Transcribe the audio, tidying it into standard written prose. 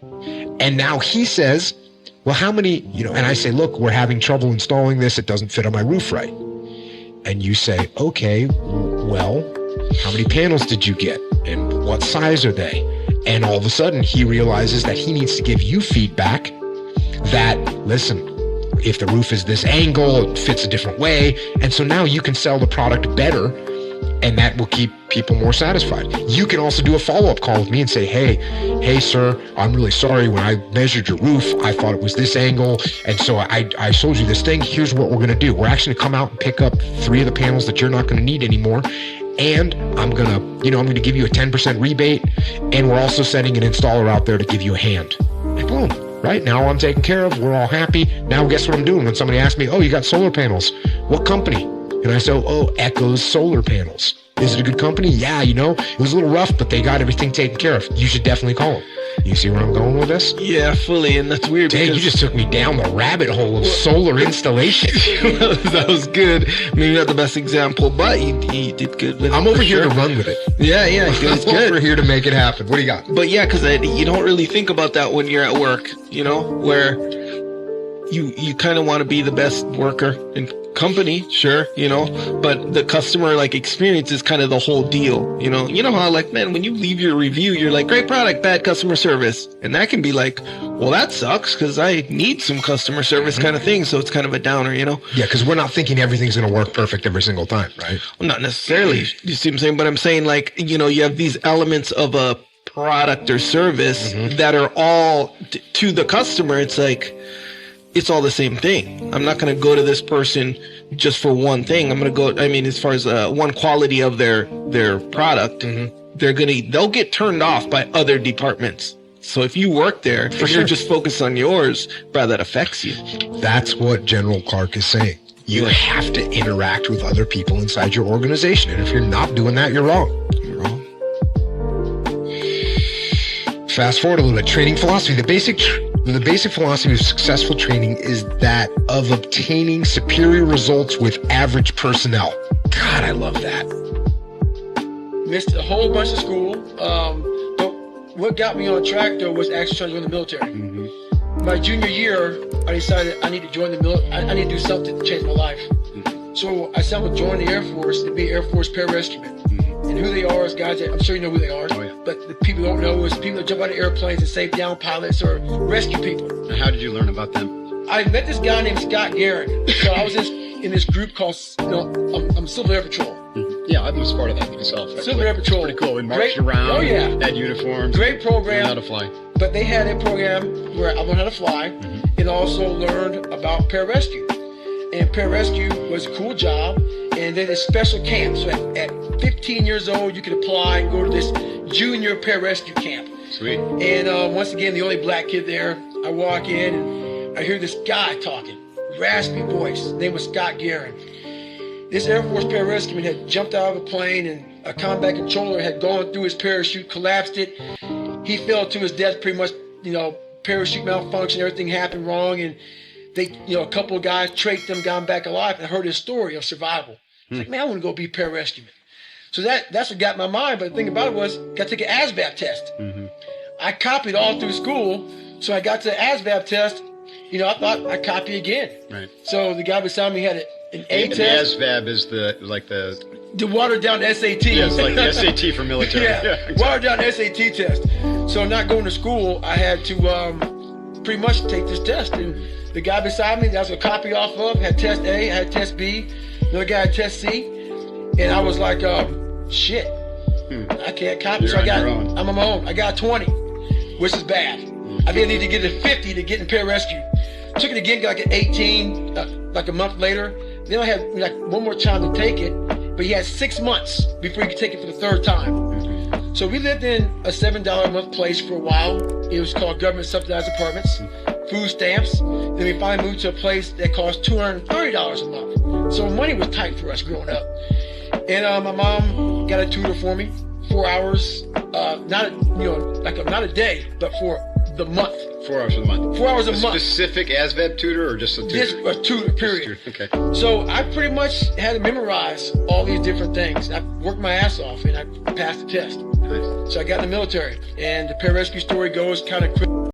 And now he says, well, how many, and I say, look, we're having trouble installing this. It doesn't fit on my roof right. And you say, okay, well, how many panels did you get? And what size are they? And all of a sudden he realizes that he needs to give you feedback that, listen, if the roof is this angle, it fits a different way. And so now you can sell the product better, and that will keep people more satisfied. You can also do a follow-up call with me and say, hey, sir, I'm really sorry. When I measured your roof, I thought it was this angle. And so I sold you this thing. Here's what we're going to do. We're actually going to come out and pick up 3 of the panels that you're not going to need anymore. And I'm going to give you a 10% rebate. And we're also setting an installer out there to give you a hand. And boom. Right now I'm taken care of. We're all happy. Now guess what I'm doing when somebody asks me, oh, you got solar panels. What company? And I say, oh, Echo's Solar Panels. Is it a good company? Yeah, it was a little rough, but they got everything taken care of. You should definitely call them. You see where I'm going with this? Yeah, fully. And that's weird. Dang, you just took me down the rabbit hole of solar installation. That was good. Maybe not the best example, but you did good with it. I'm over here to run with it. Yeah, it's good. I'm over here to make it happen. What do you got? But yeah, because you don't really think about that when you're at work, where you kind of want to be the best worker in company, sure, but the customer experience is kind of the whole deal. You know how man, when you leave your review, you're like, great product, bad customer service, and that can be like, well, that sucks because I need some customer service kind of thing. So it's kind of a downer, Yeah, because we're not thinking everything's going to work perfect every single time, right? Well, not necessarily. You see what I'm saying? But I'm saying you have these elements of a product or service that are all to the customer. It's it's all the same thing. I'm not going to go to this person just for one thing. I'm going to go, as far as one quality of their product, they'll get turned off by other departments. So if you work there, you're just focused on yours, bro, that affects you. That's what General Clark is saying. You have to interact with other people inside your organization. And if you're not doing that, you're wrong. You're wrong. Fast forward a little bit. Training philosophy. The basic philosophy of successful training is that of obtaining superior results with average personnel. God, I love that. Missed a whole bunch of school. But what got me on track, though, was actually trying to join the military. My junior year, I decided I need to join the military. I need to do something to change my life. So I decided to join the Air Force to be Air Force pararescueman. And who they are is guys that, I'm sure you know who they are, but the people don't know is people that jump out of airplanes and save down pilots or rescue people. And how did you learn about them? I met this guy named Scott Guerin. So I was in this group called, I'm Civil Air Patrol. Yeah, I was part of that myself. Civil Air Patrol. Pretty cool. We marched around. Oh, yeah. Had uniforms. Great program. Learned how to fly. But they had a program where I learned how to fly and also learned about pararescue. And pararescue was a cool job. And then a special camp. So at 15 years old, you could apply and go to this junior pararescue camp. Sweet. And once again, the only black kid there, I walk in and I hear this guy talking, raspy voice. His name was Scott Guerin. This Air Force pararescueman had jumped out of a plane and a combat controller had gone through his parachute, collapsed it. He fell to his death pretty much, parachute malfunction, everything happened wrong. And they, a couple of guys traked him, got him back alive, and I heard his story of survival. I was man, I want to go be pararescueman. So that's what got my mind. But the thing about it was, got to take an ASVAB test. I copied all through school. So I got to the ASVAB test. I thought I'd copy again. Right. So the guy beside me had an A test. ASVAB is the watered down SAT. Yeah, it's like the SAT for military. Yeah, exactly. Watered down SAT test. So not going to school, I had to pretty much take this test. And the guy beside me, that's a copy off of, had test A, I had test B. Another guy had test C, and I was like, shit, I can't copy. So I'm on my own. I got 20, which is bad. I think I need to get a 50 to get in pararescue. Took it again, got like an 18, like a month later. Then I had one more time to take it, but he had 6 months before he could take it for the third time. So we lived in a $7 a month place for a while. It was called government subsidized apartments, food stamps. Then we finally moved to a place that cost $230 a month. So money was tight for us growing up. And my mom got a tutor for me, 4 hours, not a day, but for the month. 4 hours a month. 4 hours a month. Specific ASVAB tutor or just a tutor? Just a tutor, period. Okay. So I pretty much had to memorize all these different things. I worked my ass off and I passed the test. Nice. So I got in the military, and the pararescue story goes kind of quick.